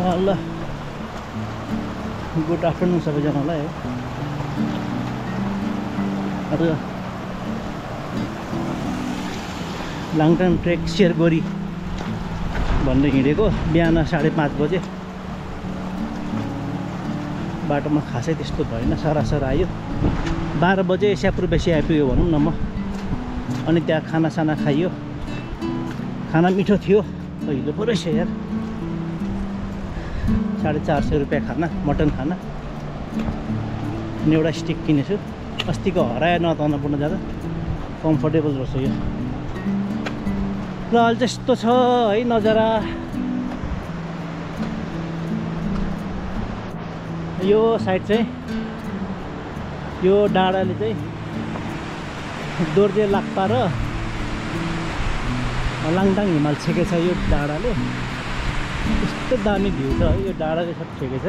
ल good afternoon सबैजनालाई है। अब लाङटाङ ट्रेक शेरगोरी भन्दै हिँडेको बिहान 5:30 बजे। बाटोमा खासै त्यस्तो भएन, सरासर आयो। 12 बजे स्यापुर बेसी आइपुग्यो भनौँ न म। अनि त्यहाँ खानासाना खाइयो, खाना मिठो थियो। हिलो पो रहेछ यार, 450 रुपियाँ खाना, मटन खाना। अनि एउटा स्टिक किनेछु, अस्तिको हरायो न त अन्नपूर्ण जाँदा। कम्फर्टेबल रहेछ यो। र अहिले त्यस्तो छ है नजारा। यो साइड चाहिँ यो डाँडाले चाहिँ दोर्जे लाक्पा र लाङटाङ हिमाल छेकेछ। यो डाँडाले यस्तो दामी भ्यू छ है, यो डाँडाले सब छेकेछ।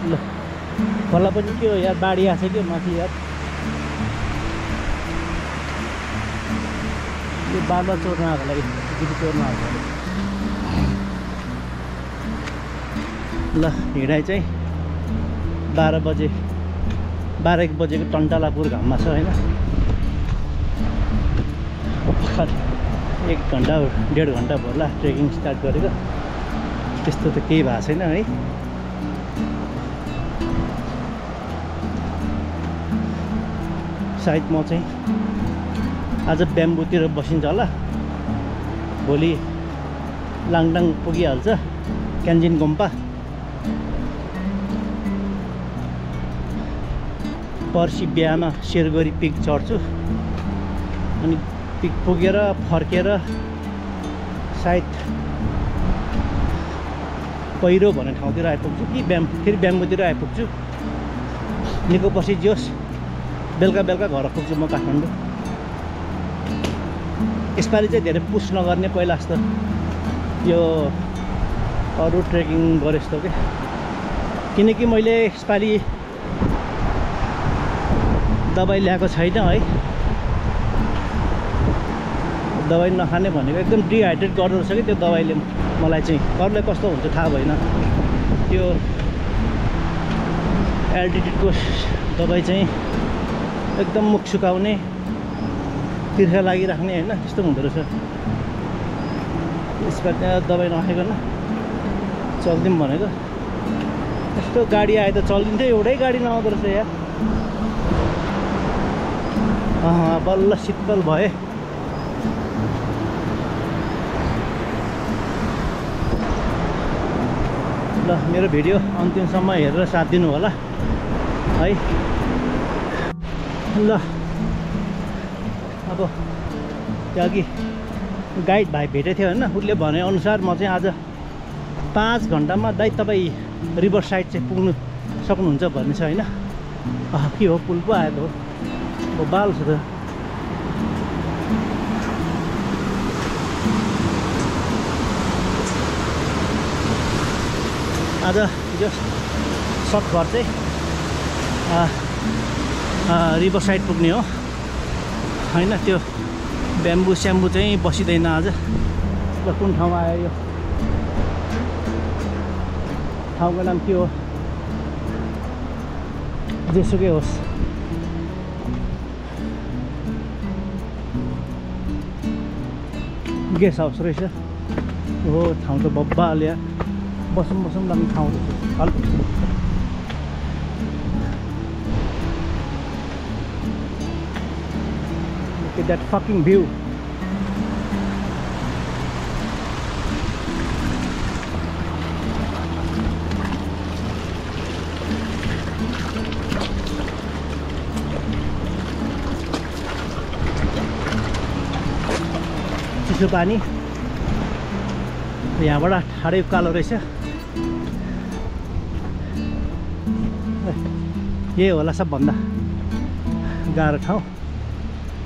ल खोला पनि के हो यार, बाढी आएको छ क्या माथि यार। यो बालुवा चोर्न आएको लागि, गिटी चोर्न आएको लागि। ल हिँडाइ चाहिँ 12 बजे 12-1 बजेको टन्टालापुर घाममा छ होइन। 1 घन्टा 1.5 घन्टा होला ट्रेकिङ स्टार्ट गरेको। त्यस्तो त केही भएको छैन है। सायद म चाहिँ आज ब्याम्बुतिर बसिन्छ होला, भोलि लाङटाङ पुगिहाल्छ, क्यान्जिन गोम्पा। पर्सि बिहामा शेरगोरी पिक चढ्छु। अनि पिक पुगेर फर्केर सायद पहिरो भन्ने ठाउँतिर आइपुग्छु कि फेरि ब्याम्बुतिर आइपुग्छु। निको पछि जोस् बेलुका घर पुग्छु म काठमाडौँ। यसपालि चाहिँ धेरै पुस नगर्ने, पहिला जस्तो यो अरू ट्रेकिङ गरे जस्तो के। किनकि मैले यसपालि दबाई ल्याएको छैन है। दबाई नखाने भनेको एकदम डिहाइड्रेट गर्दो रहेछ कि त्यो दबाईले मलाई चाहिँ। अरूलाई कस्तो हुन्छ थाहा भएन। त्यो एल्टिट्युडको दबाई चाहिँ एकदम मुख सुकाउने, तिर्खा लागिराख्ने होइन, त्यस्तो हुँदो रहेछ। यसमा त्यहाँ दबाई नखाइकन चल्दिउँ भनेको। यस्तो गाडी आए त चल्दिन्थ्यो, एउटै गाडी नआउँदो रहेछ यार। बल्ल शीतल भए। ल मेरो भिडियो अन्तिमसम्म हेरेर साथ दिनु होला है। ल अब त्यो अघि गाइड भाइ भेटेको थियो होइन, उसले भनेअनुसार म चाहिँ आज 5 घन्टामा दाइ तपाईँ रिभर साइड चाहिँ पुग्नु सक्नुहुन्छ भन्ने छ होइन। के हो, पुल पो आएको हो, बाल छ त। आज यो सकभर चाहिँ रिभर साइड पुग्ने हो होइन। त्यो ब्याम्बु स्याम्बु चाहिँ बसिँदैन आज। ल कुन ठाउँमा आयो यो ठाउँको नाम के हो, जेसुकै होस्। गेस्ट हाउस रहेछ। हो ठाउँ त बब्बाल या, बसौँ लाग्ने ठाउँ रहेछ। Look at that fucking view. चिसो पानी यहाँबाट ठाडै उकालो रहेछ। यही होला सबभन्दा गाह्रो ठाउँ।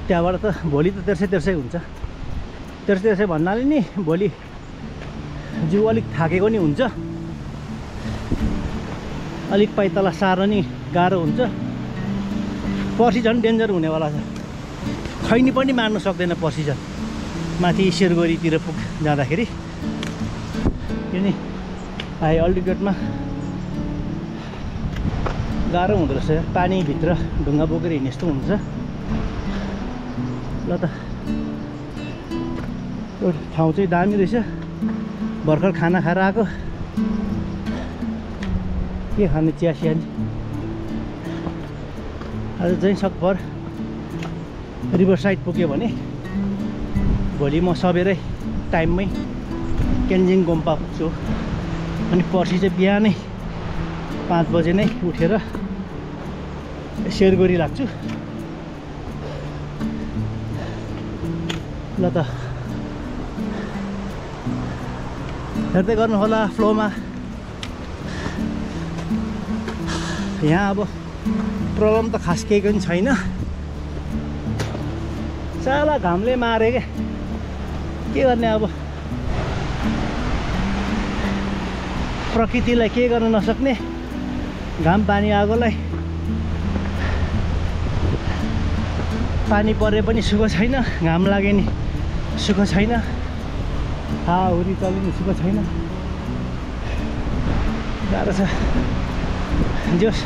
त्यहाँबाट त भोलि त तेर्सै हुन्छ। तेर्सै भन्नाले नि भोलि जिउ अलिक थाकेको नि हुन्छ, अलिक पाइतला सार्न नि गाह्रो हुन्छ। पर्सि झन् डेन्जर हुनेवाला छ। खैनी पनि मार्नु सक्दैन पर्सि झन्। माथि शेरगोरीतिर जाँदाखेरि किनभने हाई अल्टिट्युडमा गाह्रो हुँदो रहेछ पानीभित्र ढुङ्गा बोकेर हिँड्ने जस्तो हुन्छ ल त यो ठाउँ चाहिँ दामी रहेछ भर्खर खाना खाएर आएको के खाने चिया सिया आज चाहिँ सकभर रिभर साइड पुग्यो भने भोलि म सबेरै टाइममै केन्जिङ गोम्पा पुग्छु अनि पर्सि चाहिँ बिहानै 5 बजे नै उठेर सिलगढी लाग्छु ल त हेर्दै गर्नु होला फ्लोमा यहाँ अब प्रब्लम त खास केही पनि छैन साला घामले मारे के गर्ने अब प्रकृतिलाई के गर्न नसक्ने घाम पानी आगोलाई पानी परे पनि सुख छैन घाम लागे नि सुख छैन हावाहुरी चले नि सुख छैन गाह्रो छ जोस्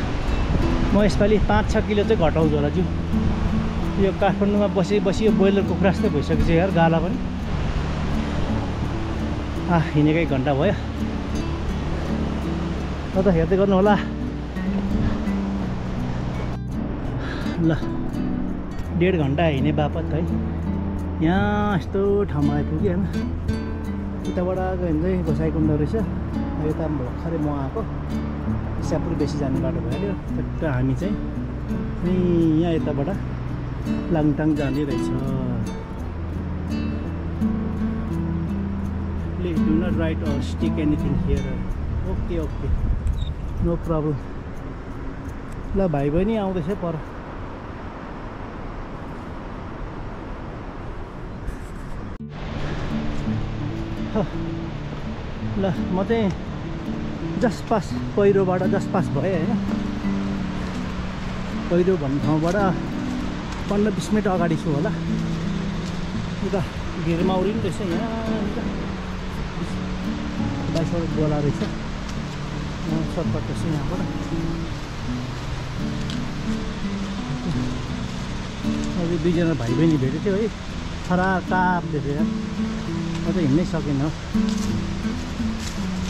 म यसपालि 5-6 किलो चाहिँ घटाउँछु होला जिउ यो काठमाडौँमा बसी यो ब्रोइलर कुखुरा जस्तै भइसकेछ यार गाला पनि हिँडेकै घन्टा भयो ल त हेर्दै गर्नु होला ल 1.5 घन्टा हिँडे बापत है यहाँ यस्तो ठाउँमा आइपुग्यो होइन उताबाट गयो भने चाहिँ गोसाइकुण्ड रहेछ यता भर्खरै म आएको स्यापुर बेसी जाने बाटो भयो ट्याक्क हामी चाहिँ यहाँ यताबाट लाङटाङ जाने रहेछ please do not write or stick anything here okay okay no problem ल भाइ बहिनी आउँदैछ पर ल म चाहिँ जस्ट पास पहिरोबाट जस्ट पास भएँ होइन पहिरो भन्ने ठाउँबाट 15-20 मिनट अगाडि छु होला उता भिरमाउरी पनि रहेछ यहाँ बाइसवटा गोला रहेछ सर्टकट रहेछ यहाँबाट अझै 2 जना भाइ बहिनी भेटेको थियो है खराब ताप देख्यो यार म त हिँड्नै सकिनँ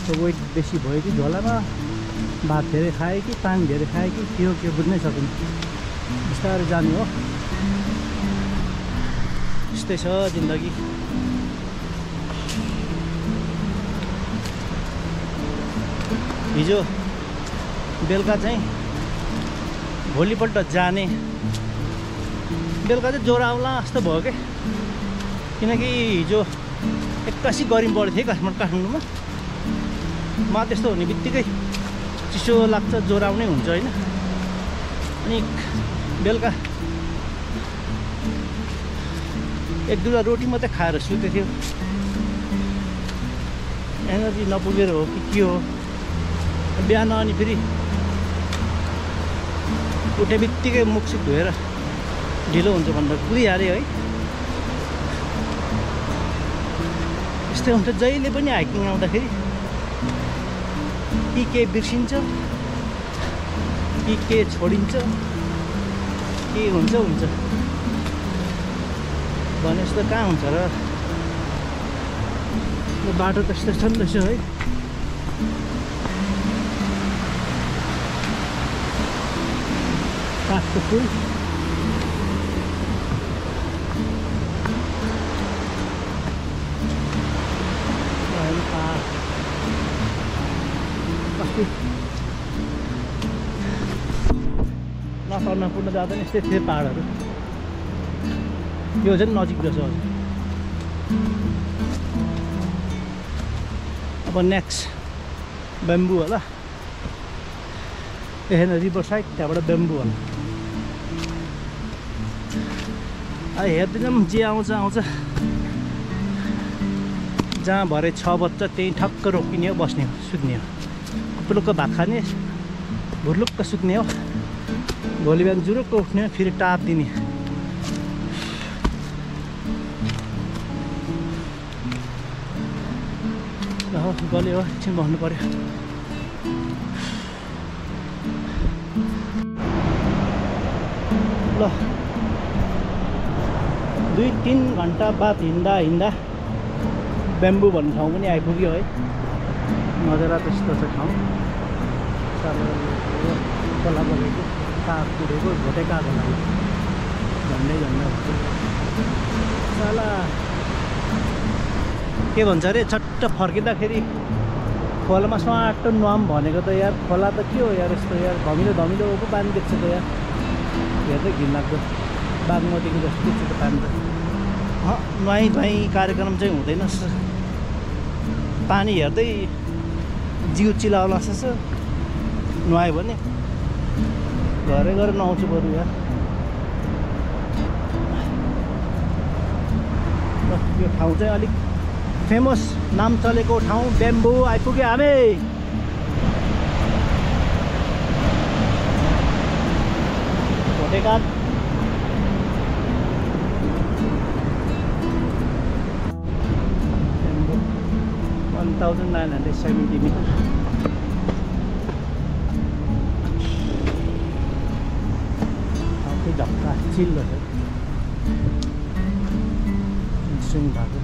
वेट बेसी भयो कि झोलामा भात धेरै खाएँ कि पानी धेरै खाएँ कि के बुझ्नै सकिनँ बिस्तारै जाने हो यस्तै छ जिन्दगी हिजो बेलुका चाहिँ भोलिपल्ट जाने बेलुका चाहिँ ज्वरो आउला जस्तो भयो क्या किनकि हिजो एक्कासी गरम बढेको थिएँ काठमाडौँमा म त्यस्तो हुने बित्तिकै चिसो लाग्छ ज्वरो आउनै हुन्छ होइन अनि बेलुका 1-2 रोटी मात्रै खाएर सुतेको थियो एनर्जी नपुगेर हो कि के हो बिहान अनि फेरि उठे बित्तिकै मुखसुख धोएर ढिलो हुन्छ भनेर कुदिहाल्यो है यस्तै हुन्छ जहिले पनि हाइकिङ आउँदाखेरि कि के बिर्सिन्छ कि के छोडिन्छ के हुन्छ भने जस्तो कहाँ हुन्छ र बाटो त यस्तो छ नि रहेछ है काठको फुल अन्नपूर्ण जाँदा नि यस्तै थिए पहाडहरू यो चाहिँ नजिक रहेछ अझ अब नेक्स्ट बेम्बू होला हेर्न रिभर साइड त्यहाँबाट बेम्बू होला हेर्दैनौँ जे आउँछ जहाँ भरे 6 बज्छ त्यहीँ ठक्क रोकिने हो बस्ने हो सुत्ने हो पुलुक्क भात खाने भुर्लुक्क सुत्ने हो भोलि बिहान जुरुक्क उठ्ने फेरि टाप दिने हो गल्यो हो एकछिन बस्नु पर्यो। ल 2-3 घन्टा बाद हिँड्दा बेम्बू भन्ने ठाउँ पनि आइपुग्यो है। नजरा त्यस्तो छ ठाउँ। खोला बगेको काग पुडेको भोटे काग होला झन्डै साला के भन्छ अरे छट्ट फर्किँदाखेरि खोलामा स्वाटो नुहाम भनेको त यार खोला त के हो यार यस्तो यार धमिलो धमिलो पो पानी देख्छ त यार हेर्दै घिनलाग्दो बागमतीको जस्तो देख्छ त पानी त। नुहाई धुवाई कार्यक्रम चाहिँ हुँदैन पानी हेर्दै जिउ चिलाउला जस्तो नुहायो भने घरै गएर नुहाउँछु बरु यार। यो ठाउँ चाहिँ अलिक फेमस नाम चलेको ठाउँ बेम्बू आइपुग्यो हामी। भोटेकाग 1970 मिटर। झक्का चिल्लो छ स्विङ भएको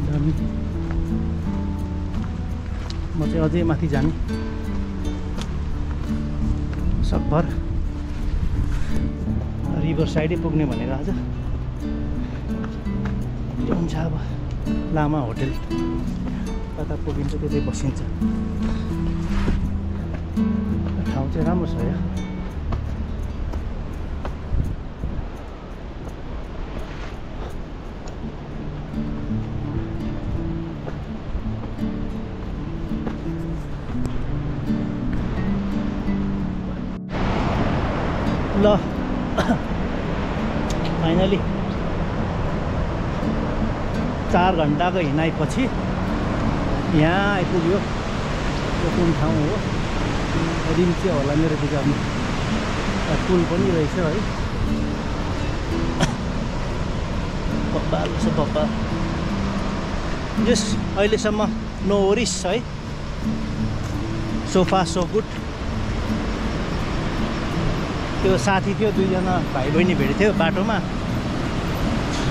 दामी। म चाहिँ अझै माथि जाने सकभर रिभर साइडै पुग्ने भनेर आज हुन्छ। अब लामा होटेल कता पुगिन्छ त्यतै बसिन्छ। ठाउँ चाहिँ राम्रो छ यहाँ। ल फाइनली 4 घन्टाको हिँडाइपछि यहाँ आइपुग्यो। यो कुन ठाउँ हो रिम्चे होला मेरो विचारमा। पुल पनि रहेछ है बब्बाल छ बब्बाल। जस अहिलेसम्म नो वरिस है सोफा सो गुड। त्यो साथी थियो 2 जना भाइ बहिनी भेटेको थियो बाटोमा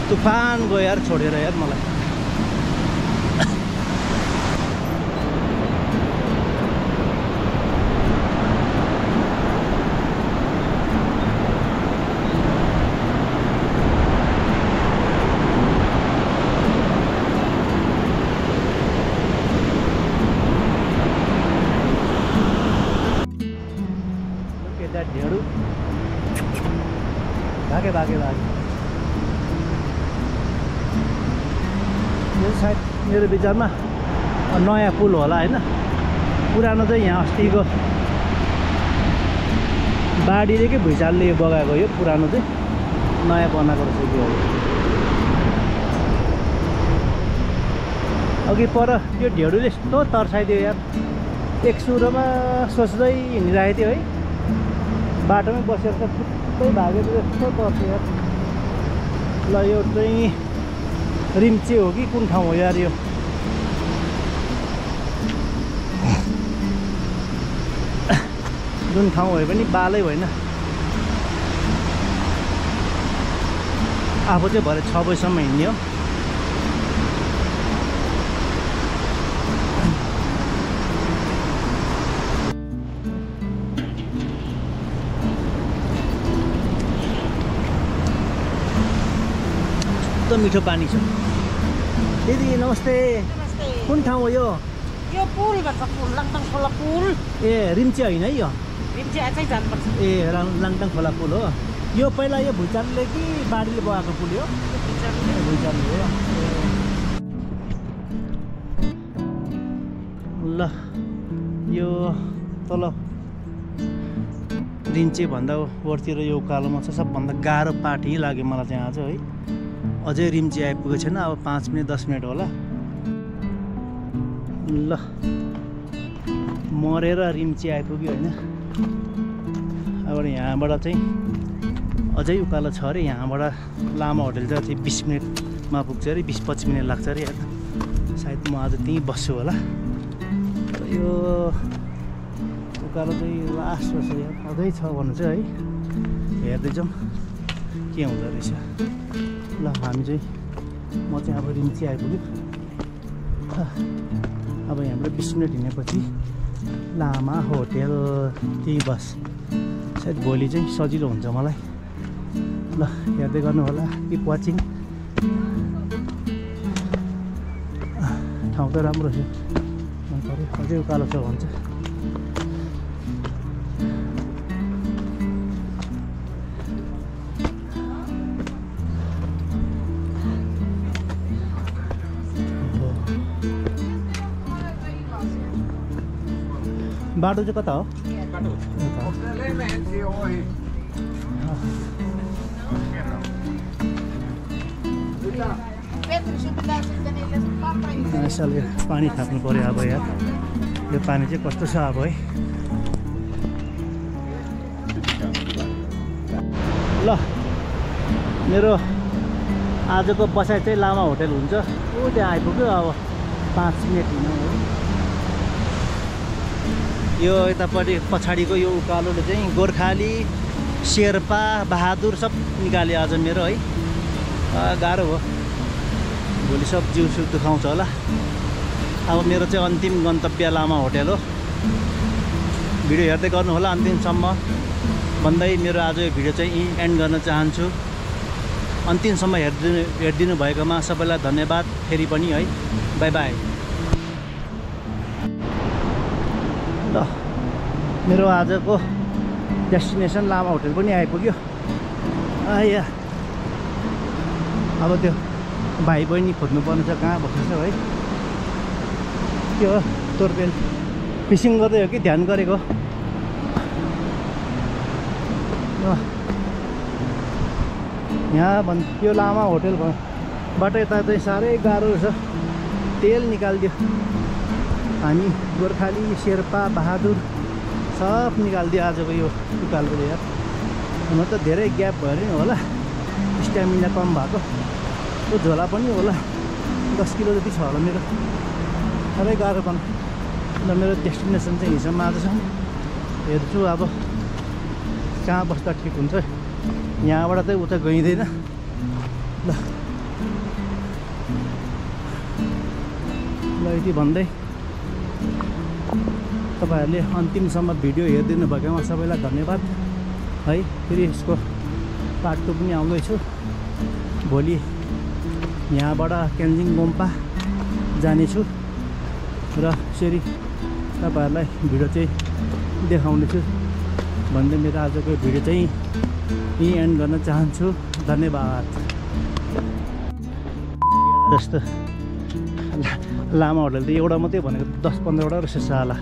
तुफान गयो यार छोडेर यार मलाई। ढेँडो भागे यो सायद मेरो विचारमा नयाँ पुल होला होइन। पुरानो चाहिँ यहाँ अस्तिको बाढीले के भुइँचालोले बगाएको यो पुरानो चाहिँ नयाँ बनाएको रहेछ यो। अघि पर यो ढेँडोले यस्तो तर्साइदियो यार। एक सुरमा सोच्दै हिँडिरहेको थियो है बाटोमै बसेर त थुप्रै भागेर यस्तो तर्स्यो यार। ल यो चाहिँ रिम्चे हो कि कुन ठाउँ हो यार यो। जुन ठाउँ भयो पनि बालै होइन। आफू चाहिँ भरे 6 बजीसम्म हिँड्ने हो। एकदम मिठो पानी छ। दिदी नमस्ते। नमस्ते। कुन ठाउँ हो यो? यो पुल भन्छ पुल लाङटाङ खोला पुल। ए रिम्चे होइन है यो? रिम्चे अझै जानुपर्छ। ए लाङटाङ खोला पुल हो यो। पहिला यो भुइँचालोले कि बाढीले बगाएको पुल हो? भुइँचालो हो। ल यो तल रिम्चे भन्दा वरतिर यो उकालोमा छ सबभन्दा गाह्रो पार्ट यही लाग्यो मलाई चाहिँ आज है। अझै रिम्चे आइपुगेको छैन। अब 5 मिनट 10 मिनट होला। ल मरेर रिम्चे आइपुग्यो होइन। अब यहाँबाट चाहिँ अझै उकालो छ अरे। यहाँबाट लामा होटेल चाहिँ 20 मिनटमा पुग्छ अरे। 20-25 मिनट लाग्छ अरे यार। सायद म आज त्यहीँ बस्छु होला। तर यो उकालो चाहिँ लास्ट रहेछ यार, अझै छ भन्नु चाहिँ है। हेर्दै जाउँ के हुँदो रहेछ। ल हामी चाहिँ म चाहिँ अब रिम्ची आइपुग्यो। अब यहाँबाट 20 मिनट हिँडेपछि लामा होटेल त्यही बस। सायद भोलि चाहिँ सजिलो हुन्छ मलाई। ल हेर्दै गर्नु होला, किप वाचिङ। ठाउँ त राम्रो छ, मन पऱ्यो। अझै उकालो छ भन्छ। बाटो चाहिँ कता हो? यसले पानी थाप्नु पऱ्यो अब यार। यो पानी चाहिँ कस्तो छ अब है। ल मेरो आजको बसाइ चाहिँ लामा होटेल हुन्छ। ऊ त्यहाँ आइपुग्यो। अब 5 मिनट हिँड्नु हो। यो यतापट्टि पछाडिको यो उकालोले चाहिँ गोर्खाली, शेर्पा, बहादुर सब निकाल्यो आज मेरो है। गाह्रो हो। भोलि सब जिउ दुखाउँछ होला। अब मेरो चाहिँ अन्तिम गन्तव्य लामा होटेल हो। भिडियो हेर्दै गर्नु होला अन्तिमसम्म भन्दै मेरो आज यो भिडियो चाहिँ एन्ड गर्न चाहन्छु। अन्तिमसम्म हेरिदिनु भएकोमा सबैलाई धन्यवाद फेरि पनि है। By by. ल मेरो आजको डेस्टिनेसन लामा होटेल पनि आइपुग्यो। आया अब त्यो भाइ बहिनी खोज्नुपर्ने छ, कहाँ बस्छ है। के हो तोरपेन फिसिङ गर्दै हो कि ध्यान गरेको? यहाँ यो लामा होटेलबाट यता चाहिँ साह्रै गाह्रो रहेछ। तेल निकालिदियो। हामी गोर्खाली, शेर्पा, बहादुर सब निकालिदियो आजको यो उकालोले यार। म त धेरै ग्याप भयो नि होला, स्ट्यामिना कम भएको। त्यो झोला पनि होला 10 किलो जति छ होला मेरो। साह्रै गाह्रो पनि। ल मेरो डेस्टिनेसन चाहिँ हिजोमा आजसम्म हेर्छु अब कहाँ बस्दा ठिक हुन्छ। यहाँबाट चाहिँ उता गइँदैन। ल यति भन्दै तपाईँहरूले अन्तिमसम्म भिडियो हेरिदिनु भएकोमा सबैलाई धन्यवाद है। फेरि यसको पार्ट 2 पनि आउँदैछु। भोलि यहाँबाट केन्जिङ गोम्पा जानेछु र फेरि तपाईँहरूलाई भिडियो चाहिँ देखाउनेछु भन्दै मेरो आजको भिडियो चाहिँ यहीँ एन्ड गर्न चाहन्छु। धन्यवाद। जस्तो लामा होटल त एउटा मात्रै भनेको 10-15 वटा रहेछ साला।